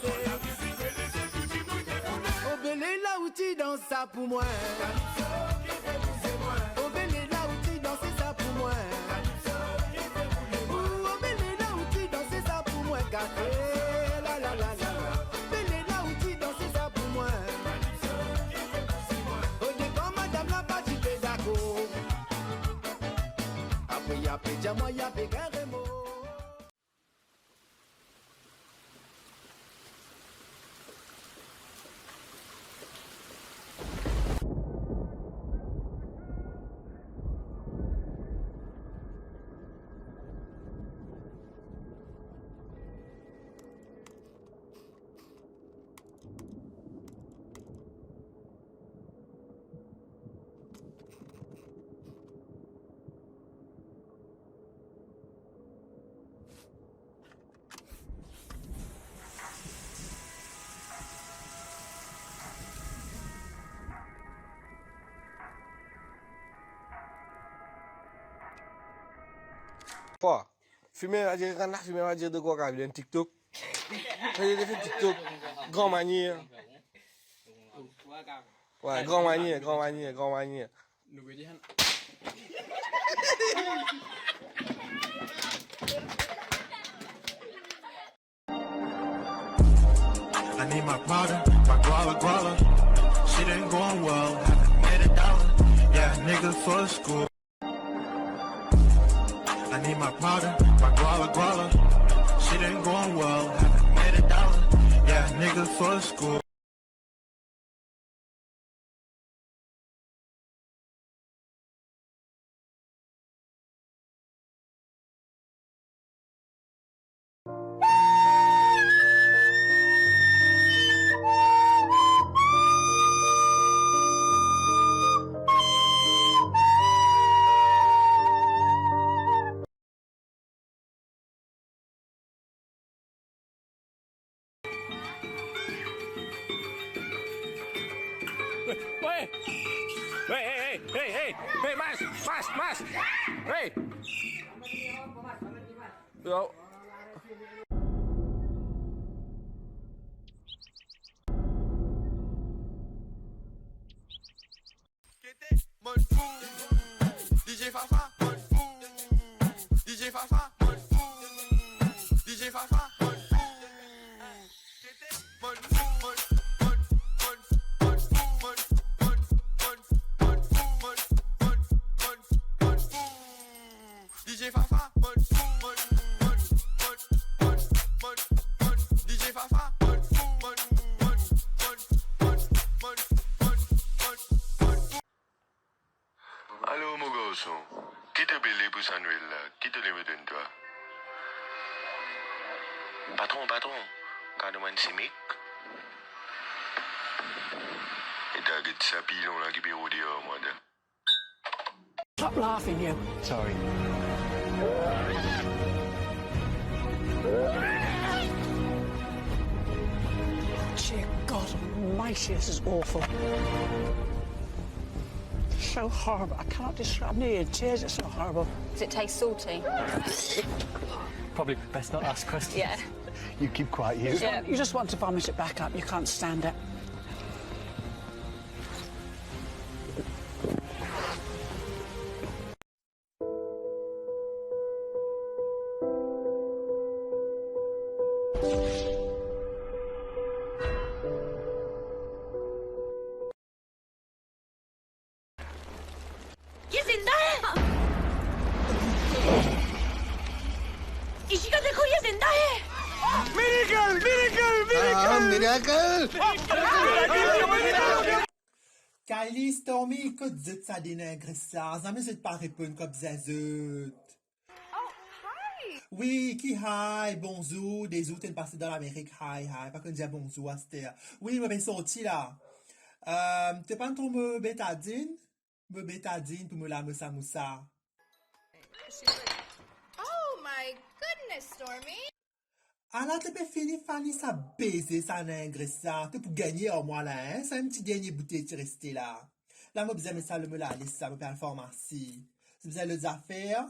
danser. Oh belé là où tu danses ça pour moi. Oh belé là où tu danses ça pour moi. Oh belé là où tu danses ça pour moi. Café la la la la. Belé là où tu danses ça pour moi. Oh devant madame la pas tu fais d'accord. Après y'a pédiamo y'a pégaremo. Pô, filmer va dire, quand filmer va dire de quoi un TikTok. J'ai fait TikTok, grand manière. Ouais, grand manière, grand manière, grand manière. I need my powder, my guala guala. Shit ain't going well, haven't made $1. Yeah, nigga for school. I need my powder, my guala guala. Shit ain't going well, haven't made $1. Yeah, nigga for school. Hey! Hey, mas! Hey! Yo. Mon fou, DJ Fafa, mon fou, DJ Fafa, mon fou, DJ Fafa, mon fou, mon fou, mon DJ Fafa, mon fou, DJ Fafa, mon fou, Allô mon garçon, qui te belé pour Samuel là? Qui te le me donne toi? Patron, garde-moi Simic. Et t'as dit ça pilon là qui peut rouler au moi. Stop laughing, you. Sorry. Dear God almighty, this is awful. So horrible. I cannot describe. I'm nearly in tears. It's so horrible. Does it taste salty? Probably best not ask questions. Yeah. You keep quiet, you. Yeah. You just want to vomit it back up. You can't stand it. ये जिंदा है इशिका देखो ये जिंदा है Kylie, Stormy, écoute, zut, ça dénigre ça. Ça me zut pas répondre comme ça, zut. Oh, hi. Oui, qui hi, bonjour, des autres, t'es passé dans l'Amérique, hi, pas qu'on dit bonjour à cette heure. Oui, je vais sortir là. T'es pas trop me bétadine pour me la moussa moussa. Oh my goodness, Stormy. Alors, tu peux finir Fanny ça baiser ça nègre ça. Tu peux gagner au moins là, hein. C'est un petit dernier bouteille qui reste là. Là, moi, besoin de ça, me la laisse ça, me faire la pharmacie. C'est besoin de affaires.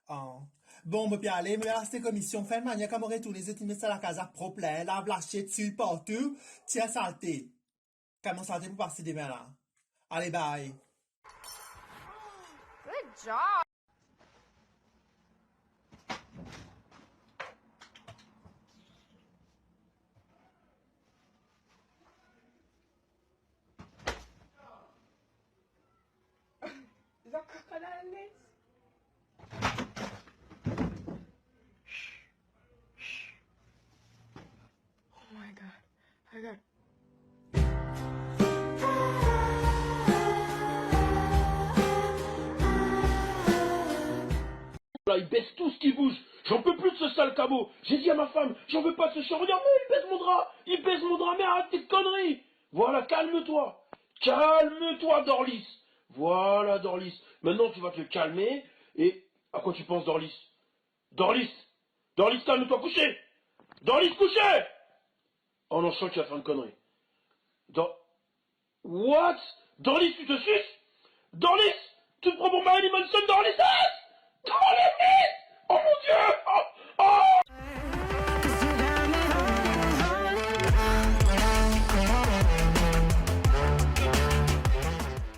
Oh. Bon, me puis aller, me rester commission, faire une manière comme on retourne les études, ça la casa propre, là, lave la chier dessus, partout, tiens saleté. Comme on saleté pour passer demain là. Allez, bye. Good job. Oh my god. I got. Là, il baisse tout ce qui bouge. J'en peux plus de ce sale cabot. J'ai dit à ma femme, j'en veux pas de ce chien. Regarde, mais il baisse mon drap. Il baisse mon drap, mais arrête tes conneries. Voilà, calme-toi. Calme-toi, Dorlis. Voilà, Dorlis. Maintenant, tu vas te calmer. Et à quoi tu penses, Dorlis? Dorlis. Dorlis, calme-toi, couché. Dorlis, couché. Oh non, je sens que tu vas faire une connerie. What? Dorlis, tu te suces? Dorlis, tu te prends pour Marilyn Manson, Dorlis? Ah,